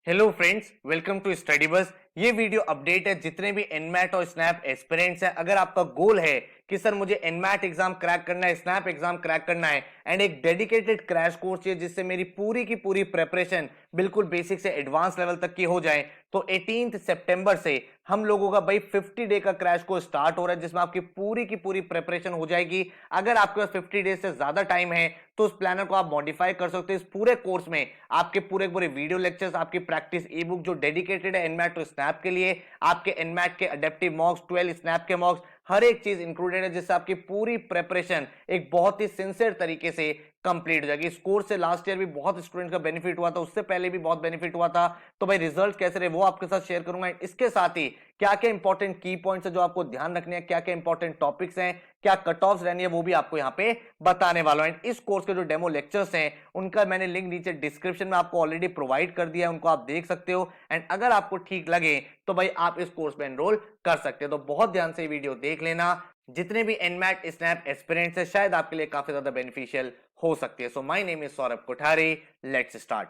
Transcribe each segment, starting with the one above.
Hello friends, welcome to Study Bus. ये video update है जितने भी एनमैट और स्नैप एस्पिरेंट्स हैं। अगर आपका गोल है कि सर मुझे एनमैट एग्जाम क्रैक करना है, स्नैप एग्जाम क्रैक करना है एंड एक डेडिकेटेड क्रैश कोर्स चाहिए जिससे मेरी पूरी की पूरी प्रिपरेशन बिल्कुल बेसिक से एडवांस लेवल तक की हो जाए, तो 18 सितंबर से हम लोगों का भाई 50 डे का क्रैश कोर्स स्टार्ट हो रहा है जिसमें आपकी पूरी की पूरी प्रिपरेशन हो जाएगी। अगर आपके पास 50 डेज से ज्यादा टाइम है तो उस प्लानर को आप मॉडिफाई कर सकते हो। इस पूरे कोर्स में आपके पूरे पूरे वीडियो लेक्चर्स, आपकी प्रैक्टिस ई बुक जो डेडिकेटेड है एनमैट टू स्नैप के लिए, आपके एनमैट के अडेप्टिव मॉक्स, 12 स्नैप के मॉक्स, हर एक चीज इंक्लूडेड है जिससे आपकी पूरी प्रिपरेशन एक बहुत ही सिंसियर तरीके से कंप्लीट हो जाएगी। इस कोर्स से लास्ट ईयर भी बहुत स्टूडेंट का बेनिफिट हुआ था, उससे पहले भी बहुत बेनिफिट हुआ था। तो भाई रिजल्ट कैसे रहे वो आपके साथ शेयर करूंगा। इसके साथ ही क्या क्या इंपॉर्टेंट की पॉइंट्स है जो आपको ध्यान रखने हैं, क्या क्या इंपॉर्टेंट टॉपिक्स हैं, क्या कट ऑफ्स रहनी है, वो भी आपको यहाँ पे बताने वाला हूं। इस कोर्स के जो डेमो लेक्चर्स हैं उनका मैंने लिंक नीचे डिस्क्रिप्शन में आपको ऑलरेडी प्रोवाइड कर दिया है, उनको आप देख सकते हो। एंड अगर आपको ठीक लगे तो भाई आप इस कोर्स में एनरोल कर सकते हो। तो बहुत ध्यान से वीडियो देख लेना। जितने भी एनमैट स्नैप एस्पिरेंट्स है शायद आपके लिए काफी ज्यादा बेनिफिशियल हो सकती है। So my name is Saurabh Kothari, let's start.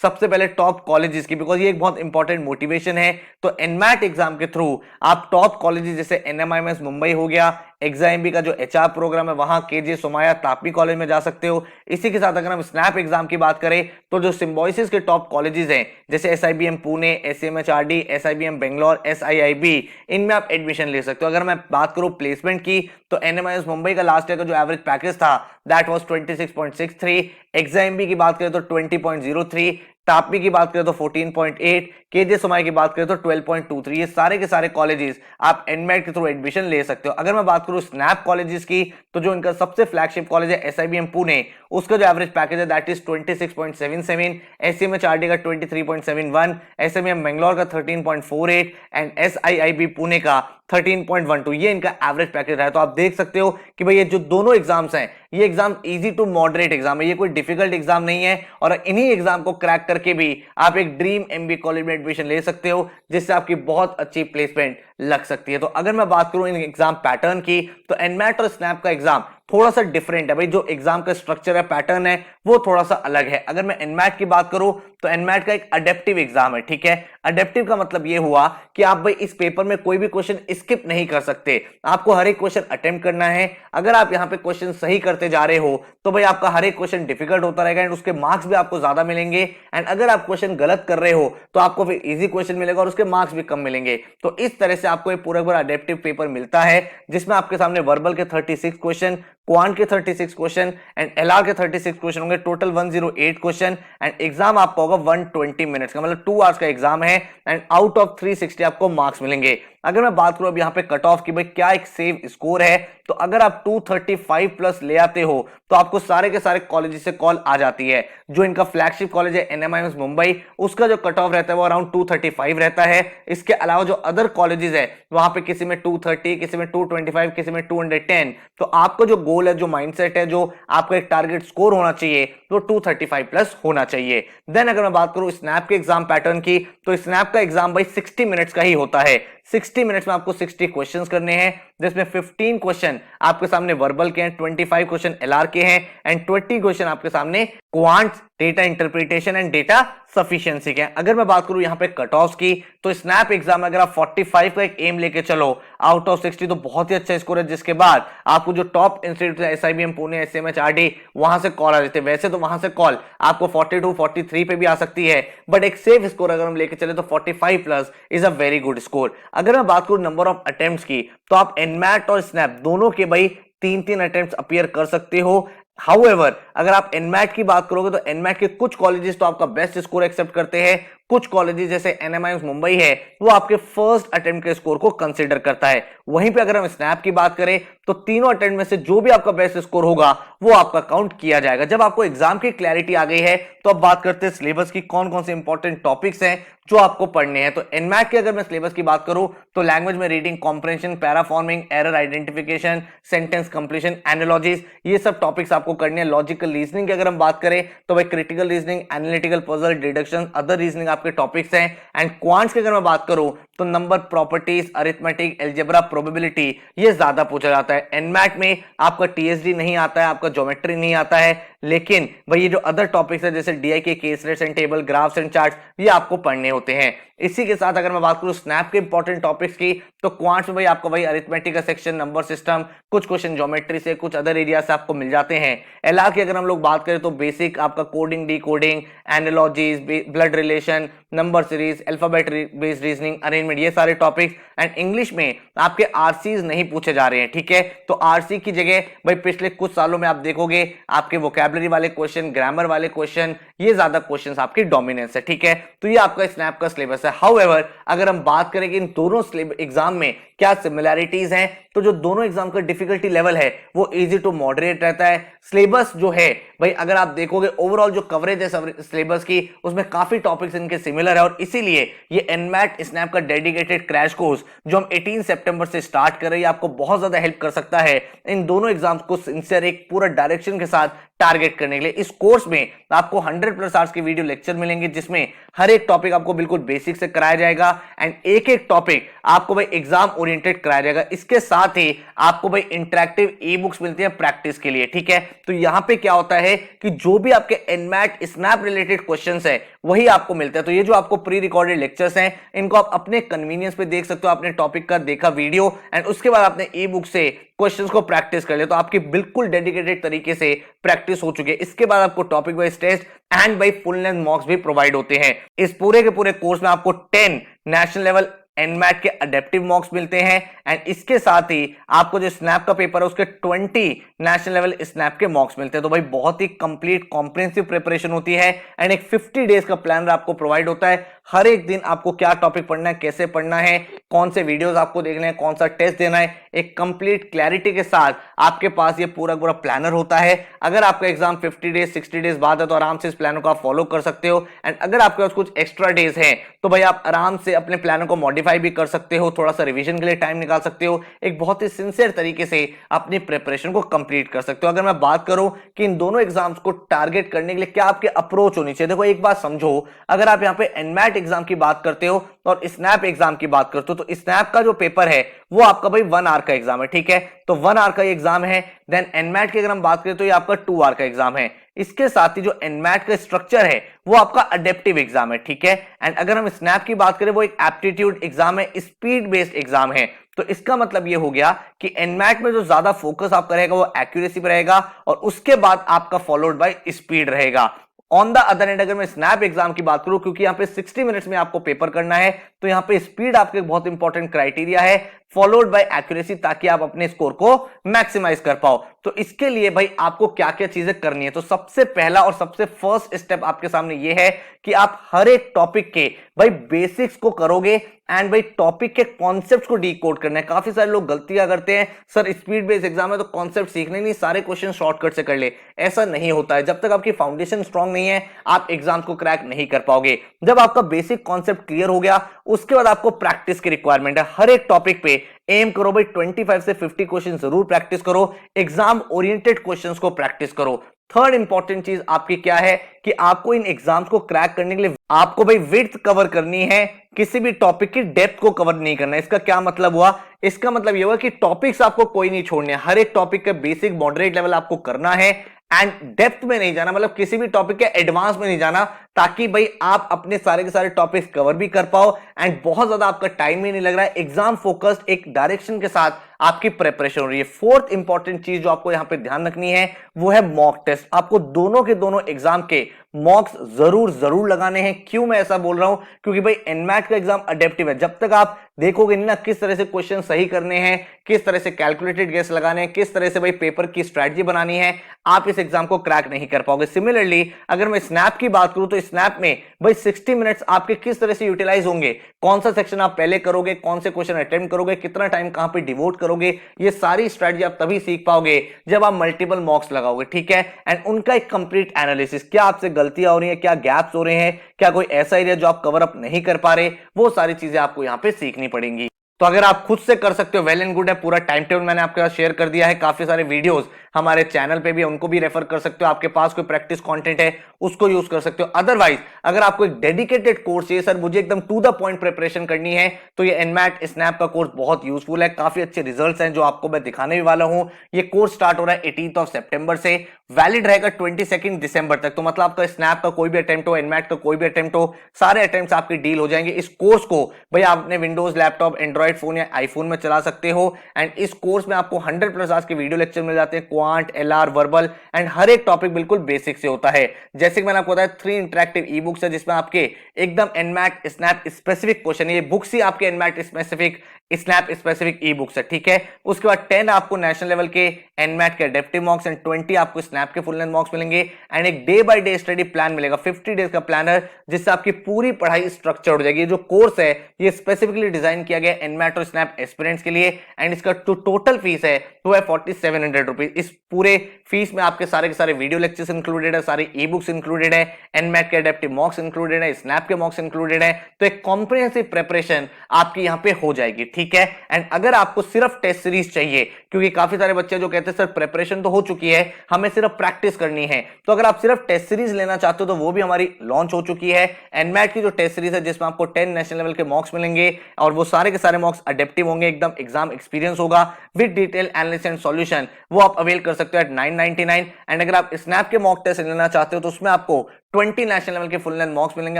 सबसे पहले टॉप कॉलेजेस की, बिकॉज ये एक बहुत इंपॉर्टेंट मोटिवेशन है। तो एनमैट एग्जाम के थ्रू आप टॉप कॉलेजेस जैसे एनएमआईएमएस मुंबई हो गया, एग्जाम का जो एचआर प्रोग्राम है वहां केजे सोमाया तापी कॉलेज में जा सकते हो। इसी के साथ अगर हम स्नैप एग्जाम की बात करें तो जो सिम्बोसिस के टॉप कॉलेजेस हैं जैसे एसआईबीएम पुणे, एसएमएचआरडी, एसआईबीएम बेंगलोर, एसआईआईबी, इनमें आप एडमिशन ले सकते हो। अगर मैं बात करूं प्लेसमेंट की तो एनएमआईएस मुंबई का लास्ट ईयर का जो एवरेज पैकेज था दैट वाज 26.63, एग्जाम की बात करें तो 20.03, तापी की बात करें तो 14.8, केजे सोमाई की बात करें तो 12.23। ये सारे के सारे कॉलेजेस आप एनमेट के थ्रू एडमिशन ले सकते हो। अगर मैं बात करूं स्नैप कॉलेजेस की तो जो इनका सबसे फ्लैगशिप कॉलेज है एसआईबीएम पुणे, उसका जो एवरेज पैकेज है दैट इज 26.77, एसएमएचआरडी का 23.71, एसएमएम बेंगलोर का 13.48 एंड एसआईआईबी पुणे का 13.12, ये इनका एवरेज पैकेज रहा है। तो आप देख सकते हो कि भाई ये जो दोनों एग्जाम्स हैं ये exam easy to moderate exam है, ये कोई डिफिकल्ट एग्जाम नहीं है। और इन्हीं एग्जाम को क्रैक करके भी आप एक ड्रीम एमबीए कॉलेज में एडमिशन ले सकते हो जिससे आपकी बहुत अच्छी प्लेसमेंट लग सकती है। तो अगर मैं बात करूं इन एग्जाम पैटर्न की तो एनमैट और स्नैप का एग्जाम थोड़ा सा डिफरेंट है। भाई जो एग्जाम का स्ट्रक्चर है, पैटर्न है, वो थोड़ा सा अलग है। अगर मैं एनमैट की बात करूं तो एनमैट का एक अडेप्टिव एग्जाम है, ठीक है। अडेप्टिव का मतलब ये हुआ कि आप भाई इस पेपर में कोई भी क्वेश्चन स्किप नहीं कर सकते, आपको हर एक क्वेश्चन अटेम्प्ट करना है। अगर आप यहां पे क्वेश्चन सही करते जा रहे हो तो भाई आपका हर एक क्वेश्चन डिफिकल्ट होता रहेगा एंड उसके मार्क्स भी आपको ज्यादा मिलेंगे। एंड अगर आप क्वेश्चन गलत कर रहे हो तो आपको फिर इजी क्वेश्चन मिलेगा और उसके मार्क्स भी कम मिलेंगे। तो इस तरह से आपको एक पूरा पूरा अडेप्टिव पेपर मिलता है जिसमें आपके सामने वर्बल के 36 क्वेश्चन, क्वांट के 36 क्वेश्चन एंड एलआर के 36 क्वेश्चन होंगे, टोटल 108 क्वेश्चन। एंड एग्जाम आपका होगा 120 मिनट्स का, मतलब 2 आवर्स का एग्जाम है एंड आउट ऑफ 360 आपको मार्क्स मिलेंगे। अगर मैं बात करूं अब यहां पे कट ऑफ की, भाई क्या एक सेफ स्कोर है, तो अगर आप 235 प्लस ले आते हो तो आपको सारे के सारे कॉलेज से कॉल आ जाती है। जो इनका फ्लैगशिप कॉलेज है एनएमआईएमएस मुंबई, उसका जो कट ऑफ रहता है वो अराउंड 235 रहता है। इसके अलावा जो अदर कॉलेजेस है वहां पे किसी में 230, किसी में 225, किसी में 210। तो आपको जो गोल है, जो माइंडसेट है, जो आपका एक टारगेट स्कोर होना चाहिए तो 235 प्लस होना चाहिए। देन अगर मैं बात करूं स्नैप के एग्जाम पैटर्न की तो स्नैप का एग्जाम भाई 60 मिनट्स का ही होता है। 60 मिनट्स में आपको 60 क्वेश्चंस करने हैं जिसमें 15 क्वेश्चन आपके सामने वर्बल के हैं, 25 क्वेश्चन एलआर के हैं एंड 20 क्वेश्चन आपके सामने quant, data interpretation and data sufficiency के हैं। अगर मैं बात करूं यहां पे कट ऑफ्स की तो स्नैप एग्जाम में अगर आप 45 का एक एम लेके चलो आउट ऑफ 60 तो बहुत ही अच्छा स्कोर है, जिसके बाद आपको जो टॉप इंस्टीट्यूट है एसआईबीएम पुणे, एसएमएचआरडी, वहां से कॉल आ जाते हैं। वैसे तो वहां से कॉल आपको 42, 43 पे भी आ सकती है, बट एक सेफ स्कोर अगर हम लेके चले तो 45 plus is a very good score. अगर मैं बात करूं नंबर ऑफ अटेम्प्ट्स की तो आप एनमैट और स्नैप दोनों के भाई 3-3 अटेम्प्ट्स अपीयर कर सकते हो। हाउएवर अगर आप एनमैट की बात करोगे तो एनमैट के कुछ कॉलेजेस तो आपका बेस्ट स्कोर एक्सेप्ट करते हैं, कुछ कॉलेजेस जैसे एनएमआईएमएस मुंबई है वो आपके फर्स्ट अटेम्प्ट के स्कोर को कंसीडर करता है। वहीं पे अगर हम स्नैप की बात करें तो तीनों अटेम्प्ट में से जो भी आपका बेस्ट स्कोर होगा वो आपका काउंट किया जाएगा। जब आपको एग्जाम की क्लैरिटी आ गई है तो अब बात करते हैं सिलेबस की, कौन कौन से इंपॉर्टेंट टॉपिक्स हैं जो आपको पढ़ने हैं। तो एनमैट की अगर मैं सिलेबस की बात करूं तो लैंग्वेज में reading comprehension, paraphrasing, error identification, sentence completion, analogies, ये सब टॉपिक्स आपको करने हैं। लॉजिकल रीजनिंग की अगर हम बात करें तो भाई critical reasoning, analytical puzzle, deduction, other reasoning आपके टॉपिक्स हैं। एंड क्वांट्स की अगर मैं बात करूं तो number, properties, arithmetic, algebra, probability ये ज्यादा पूछा जाता है। एनमैट में आपका टीएसडी नहीं आता है, आपका ज्योमेट्री नहीं आता है, लेकिन भाई ये जो अदर टॉपिक्स है जैसे डीआई के case rates and table, graphs and charts ये आपको पढ़ने होते हैं। इसी के साथ अगर मैं बात करूं स्नैप के इंपॉर्टेंट टॉपिक्स की तो क्वांट्स में भाई आपको भाई अरिथमेटिक का सेक्शन, नंबर सिस्टम, कुछ क्वेश्चन ज्योमेट्री से, कुछ अदर एरिया से आपको मिल जाते हैं। एलआर की अगर हम लोग बात करें तो बेसिक आपका coding, decoding, analogies, blood relation, number series, alphabet based reasoning, arrangement ये सारे टॉपिक्स। एंड इंग्लिश में आपके आरसीज नहीं पूछे जा रहे हैं, ठीक है। तो आरसी की जगह भाई पिछले कुछ सालों में आप देखोगे आपके वोकैबुलरी वाले क्वेश्चन, ग्रामर वाले क्वेश्चन, ये ज्यादा क्वेश्चंस आपकी डोमिनेंस है, ठीक है। तो ये आपका स्नैप का सिलेबस है। हाउएवर अगर हम बात करें कि इन दोनों एग्जाम में क्या सिमिलैरिटीज हैं तो जो दोनों एग्जाम का डिफिकल्टी लेवल है वो इजी टू मॉडरेट रहता है। सिलेबस जो है भाई अगर आप देखोगे ओवरऑल जो कवरेज है सिलेबस की उसमें काफी टॉपिक्स इनके सिमिलर है और इसीलिए ये एनमैट स्नैप का डेडिकेटेड क्रैश कोर्स जो हम 18 सितंबर से स्टार्ट कर रहे हैं आपको बहुत ज्यादा हेल्प कर सकता है इन दोनों एग्जाम्स को सिंसियर एक पूरा डायरेक्शन के साथ टारगेट करने के लिए। इस कोर्स में आपको 100+ आवर्स की वीडियो लेक्चर मिलेंगे जिसमें हर एक टॉपिक आपको बिल्कुल बेसिक से कराया जाएगा एंड एक एक टॉपिक आपको भाई एग्जाम ओरिएंटेड कराया जाएगा। इसके साथ ही आपको भाई इंटरैक्टिव ई बुक्स मिलती है प्रैक्टिस के लिए, ठीक है। तो यहां पे क्या होता है कि जो भी आपके एनमैट स्नैप रिलेटेड क्वेश्चंस है वही आपको मिलता है। तो ये जो आपको प्री रिकॉर्डेड लेक्चर्स हैं इनको आप अपने कन्वीनियंस पे देख सकते हो, आपने टॉपिक का देखा वीडियो एंड उसके बाद आपने ई बुक से क्वेश्चंस को प्रैक्टिस कर लिया तो आपकी बिल्कुल डेडिकेटेड तरीके से प्रैक्टिस हो चुकी है। इसके बाद आपको topic wise test and by full length mocks भी प्रोवाइड होते हैं। इस पूरे के पूरे कोर्स में आपको 10 नेशनल लेवल एनमैट के अडेप्टिव मॉक्स मिलते हैं एंड इसके साथ ही आपको जो स्नैप का पेपर है उसके 20 नेशनल लेवल स्नैप के मॉक्स मिलते हैं। तो भाई बहुत ही कंप्लीट कॉम्प्रिहेंसिव प्रिपरेशन होती है एंड एक 50 डेज का प्लान आपको प्रोवाइड होता है। हर एक दिन आपको क्या टॉपिक पढ़ना है, कैसे पढ़ना है, कौन से वीडियोस आपको देखने हैं, कौन सा टेस्ट देना है, एक कंप्लीट क्लैरिटी के साथ आपके पास ये पूरा पूरा प्लानर होता है। अगर आपका एग्जाम 50 डेज 60 डेज बाद है तो आराम से इस प्लानर को आप फॉलो कर सकते हो एंड अगर आपके पास कुछ एक्स्ट्रा डेज हैं तो भाई आप आराम से अपने प्लानर को मॉडिफाई भी कर सकते हो, थोड़ा सा रिवीजन के लिए टाइम निकाल सकते हो, एक बहुत ही सिंसियर तरीके से अपनी प्रिपरेशन को कंप्लीट कर सकते हो। अगर मैं बात करूं कि इन दोनों एग्जाम्स को टारगेट करने के लिए क्या आपके अप्रोच होनी चाहिए, देखो एक बात समझो, अगर आप यहां पे एनमैट एग्जाम की बात करते हो और स्नैप एग्जाम की बात करते हो तो स्नैप का जो पेपर है वो आपका भाई 1 आवर का एग्जाम है, ठीक है। तो 1 आवर का एग्जाम है। देन एनमैट की अगर हम बात करें तो ये आपका 2 आवर का एग्जाम है। इसके साथ ही जो एनमैट का स्ट्रक्चर है वो आपका अडेप्टिव एग्जाम है, ठीक है। एंड अगर हम स्नैप की बात करें वो एक एप्टीट्यूड एग्जाम है, स्पीड बेस्ड एग्जाम है। तो इसका मतलब ये हो गया कि एनमैट में जो ज्यादा फोकस आपका रहेगा वो एक्यूरेसी पे रहेगा और उसके बाद आपका फॉलोड बाय स्पीड रहेगा। ऑन द अदर एंड अगर मैं स्नैप एग्जाम की बात करूं क्योंकि यहां पे 60 मिनट्स में आपको पेपर करना है तो यहां पे स्पीड आपके बहुत इंपॉर्टेंट क्राइटेरिया है फॉलोड बाय एक्यूरेसी ताकि आप अपने स्कोर को मैक्सिमाइज कर पाओ। तो इसके लिए भाई आपको क्या क्या चीजें करनी है, तो सबसे पहला और सबसे फर्स्ट स्टेप आपके सामने ये है कि आप हर एक टॉपिक के भाई बेसिक्स को करोगे एंड भाई टॉपिक के कॉन्सेप्ट्स को डीकोड करना है। काफी सारे लोग गलतियां करते हैं, सर स्पीड बेस्ड एग्जाम है तो कॉन्सेप्ट सीखने नहीं, सारे क्वेश्चन शॉर्टकट से कर ले। ऐसा नहीं होता है, जब तक आपकी फाउंडेशन स्ट्रांग नहीं है आप एग्जाम को क्रैक नहीं कर पाओगे। जब आपका बेसिक कॉन्सेप्ट क्लियर हो गया उसके बाद आपको प्रैक्टिस की रिक्वायरमेंट है। हर एक टॉपिक पे एम करो भाई 25 से 50 क्वेश्चन जरूर प्रैक्टिस करो, एग्जाम ओरिएंटेड क्वेश्चंस को प्रैक्टिस करो। थर्ड इंपॉर्टेंट चीज आपकी क्या है कि आपको इन एग्जाम्स को क्रैक करने के लिए आपको भाई विड्थ कवर करनी है, किसी भी टॉपिक की डेप्थ को कवर नहीं करना है। इसका क्या मतलब हुआ, इसका मतलब यह हुआ कि टॉपिक्स आपको कोई नहीं छोड़ने, हर एक टॉपिक का बेसिक मॉडरेट लेवल आपको करना है एंड डेप्थ में नहीं जाना, मतलब किसी भी टॉपिक के एडवांस में नहीं जाना ताकि भाई आप अपने सारे के सारे टॉपिक्स कवर भी कर पाओ एंड बहुत ज्यादा आपका टाइम भी नहीं लग रहा है। एग्जाम फोकस्ड एक डायरेक्शन के साथ आपकी प्रिपरेशन हो रही है। फोर्थ इंपॉर्टेंट चीज जो आपको यहां पे ध्यान रखनी है वो है मॉक टेस्ट। आपको दोनों के दोनों एग्जाम के मॉक्स जरूर लगाने हैं। क्यों मैं ऐसा बोल रहा हूं, क्योंकि भाई एनमैट का एग्जाम अडेप्टिव है। जब तक आप देखोगे नहीं ना किस तरह से क्वेश्चन सही करने हैं, किस तरह से कैलकुलेटेड गेस लगाने हैं, किस तरह से भाई पेपर की स्ट्रेटजी बनानी है, आप इस एग्जाम को क्रैक नहीं कर पाओगे। सिमिलरली अगर मैं स्नैप की बात करूं तो स्नैप में भाई 60 मिनट्स आपके किस तरह से यूटिलाइज होंगे, कौन सा सेक्शन आप पहले करोगे, कौन से क्वेश्चन अटेम्प्ट करोगे, कितना टाइम कहां पे डिवोट करोगे, ये सारी स्ट्रेटजी आप तभी सीख पाओगे जब आप मल्टीपल मॉक्स लगाओगे, ठीक है। एंड उनका एक कंप्लीट एनालिसिस, क्या आपसे गलतियां हो रही है, क्या गैप्स हो रहे हैं, क्या कोई ऐसा एरिया जो आप कवर अप नहीं कर पा रहे, वो सारी चीजें आपको यहां पे सीखनी पड़ेंगी। तो अगर आप खुद से कर सकते हो वेल एंड गुड है। पूरा टाइम टेबल मैंने आपके साथ शेयर कर दिया है, काफी सारे वीडियोस हमारे चैनल पे भी, उनको भी रेफर कर सकते हो। आपके पास कोई प्रैक्टिस कंटेंट है उसको यूज कर सकते हो। अदरवाइज अगर आपको एक डेडिकेटेड कोर्स चाहिए, सर मुझे एकदम टू द पॉइंट प्रिपरेशन करनी है, तो ये एनमैट स्नैप का कोर्स बहुत यूजफुल है। काफी अच्छे रिजल्ट्स हैं जो आपको मैं दिखाने भी वाला हूं। ये कोर्स स्टार्ट हो रहा है 18 सितंबर से, वैलिड रहेगा 22 दिसंबर तक। तो मतलब आपका स्नैप का कोई भी अटेम्प्ट हो, एनमैट का कोई भी अटेम्प्ट हो, सारे अटेम्प्ट्स आपके डील हो जाएंगे। इस कोर्स को भाई आप अपने विंडोज लैपटॉप, एंड्रॉइड फोन या आईफोन में चला सकते हो। एंड इस कोर्स में आपको 100+ आज के वीडियो लेक्चर मिल जाते हैं, क्वांट, एलआर, वर्बल एंड हर एक टॉपिक बिल्कुल बेसिक से होता है। जैसे कि मैंने आपको बताया 3 इंटरेक्टिव ई बुक्स है जिसमें आपके एकदम एनमैट स्नैप स्पेसिफिक क्वेश्चन है। ये बुक्स ही आपके NMAT specific snap specific e books है, ठीक है। उसके बाद 10 आपको नेशनल लेवल के एनमैट के एडेप्टिव मॉक्स एंड 20 आपको स्नैप के फुल लेंथ मॉक्स मिलेंगे। एंड एक day by day study plan मिलेगा, 50 डेज का प्लानर, जिससे आपकी पूरी पढ़ाई स्ट्रक्चर हो जाएगी। जो कोर्स है ये स्पेसिफिकली डिजाइन किया गया एनमैट और स्नैप एस्पिरेंट्स के लिए। एंड इसका जो टोटल फीस है वो है 4700 रुपीज। इस पूरे फीस में आपके सारे के सारे वीडियो लेक्चर्स इंक्लूडेड है, सारे ई बुक्स इंक्लूडेड है, एनमैट के एडेप्टिव मॉक्स इंक्लूडेड है, स्नैप के मॉक्स इंक्लूडेड है। तो एक कॉम्प्रिहेंसिव प्रिपरेशन आपकी यहां पे हो जाएगी, ठीक है। एंड अगर आपको सिर्फ टेस्ट सीरीज चाहिए, क्योंकि काफी सारे बच्चे जो कहते हैं सर प्रिपरेशन तो हो चुकी है, हमें सिर्फ प्रैक्टिस करनी है, तो अगर आप सिर्फ टेस्ट सीरीज लेना चाहते हो तो वो भी हमारी लॉन्च हो चुकी है। एनमैट की जो टेस्ट सीरीज है जिसमें आपको 10 नेशनल लेवल के मॉक्स मिलेंगे और वो सारे के सारे मॉक्स अडेप्टिव होंगे, एकदम एग्जाम एक्सपीरियंस होगा with detail analysis and solution, वो आप अवेल कर सकते हो एट 999। एंड अगर आप स्नैप के मॉक टेस्ट लेना चाहते हो तो उसमें आपको 20 नेशनल लेवल के फुल लेंथ मॉक्स मिलेंगे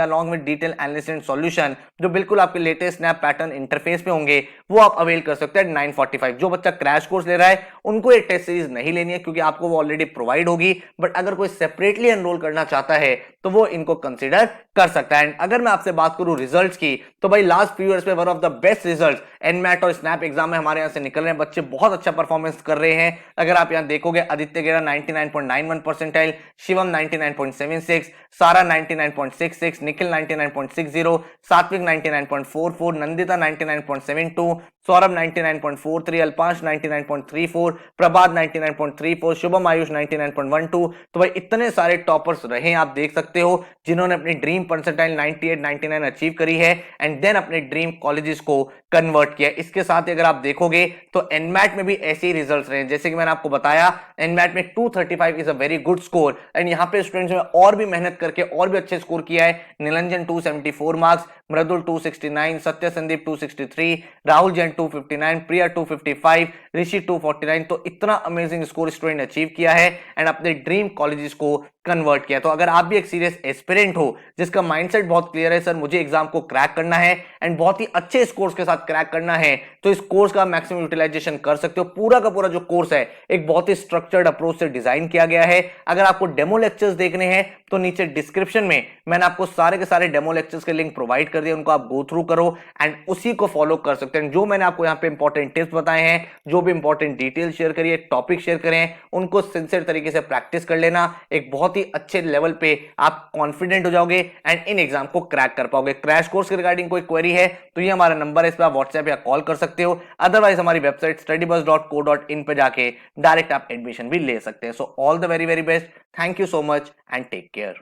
along with detail analysis and solution, जो बिल्कुल आपके लेटेस्ट स्नैप पैटर्न इंटरफेस पे होंगे, वो आप अवेल कर सकते हैं 945। जो बच्चा क्रैश कोर्स ले रहा है उनको ये टेस्ट सीरीज नहीं लेनी है क्योंकि आपको वो ऑलरेडी प्रोवाइड होगी। बट अगर कोई सेपरेटली एनरोल करना चाहता है तो वो इनको कंसीडर कर सकता है। अगर मैं आपसे बात करूं रिजल्ट्स की, तो भाई लास्ट फ्यू ईयर्स में one of the best results NMAT और स्नैप एग्जाम में हमारे यहां से निकल रहे हैं। बच्चे बहुत अच्छा परफॉर्मेंस कर रहे हैं। अगर आप यहां देखोगे, आदित्य गेरा 99.91 परसेंटाइल, शिवम 99.76, सारा 99.66, निखिल 99.60, सात्विक 99.44, नंदिता 99.72, सौरभ 99.43, अल्पांश 99.34, प्रभात 99.34, शुभम आयुष 99.12। तो भाई इतने सारे टॉपर्स रहे आप देख सकते हो जिन्होंने अपनी ड्रीम परसेंटाइल 98, 99 अचीव करी है एंड देन अपने ड्रीम कॉलेजेस को कन्वर्ट किया। इसके साथ ही अगर आप देखोगे तो एनमैट में भी ऐसे ही रिजल्ट्स रहे, जैसे कि मैंने आपको बताया एनमैट में 235 is a very good score. And यहाँ पे स्टूडेंट्स ने और भी मेहनत करके और भी अच्छे स्कोर किया है। निरंजन 274 मार्क्स, मृदुल 269, सत्य संदीप 263, राहुल जैन 259, प्रिया 255, ऋषि 249। तो इतना अमेजिंग स्कोर स्टूडेंट अचीव किया है एंड अपने ड्रीम कॉलेजेस को कन्वर्ट किया। तो अगर आप भी एक सीरियस एस्पिरेंट हो जिसका माइंडसेट बहुत क्लियर है, सर मुझे एग्जाम को क्रैक करना है एंड बहुत ही अच्छे स्कोर्स के साथ क्रैक करना है, तो इस कोर्स का मैक्सिमम यूटिलाइजेशन कर सकते हो। पूरा का पूरा जो कोर्स है एक बहुत ही स्ट्रक्चर्ड अप्रोच से डिजाइन किया गया है। अगर आपको डेमो लेक्चर्स देखने हैं तो नीचे डिस्क्रिप्शन में मैंने आपको सारे के सारे डेमो लेक्चर्स के लिंक प्रोवाइड कर दिए, उनको आप गो थ्रू करो एंड उसी को फॉलो कर सकते हैं। जो मैंने आपको यहाँ पे इंपॉर्टेंट टिप्स बताए हैं, जो भी इंपॉर्टेंट डिटेल शेयर करिए, टॉपिक शेयर करें, उनको सिंसियर तरीके से प्रैक्टिस कर लेना। एक बहुत ही अच्छे लेवल पे आप कॉन्फिडेंट हो जाओगे एंड इन एग्जाम को क्रैक कर पाओगे। क्रैश कोर्स के रिगार्डिंग कोई क्वेरी है तो ये हमारा नंबर है, इस पर आप व्हाट्सएप या कॉल कर सकते हो। अदरवाइज हमारी वेबसाइट studybuzz.co.in पे जाके डायरेक्ट आप एडमिशन भी ले सकते हैं। So all the very very best, thank you so much and take care.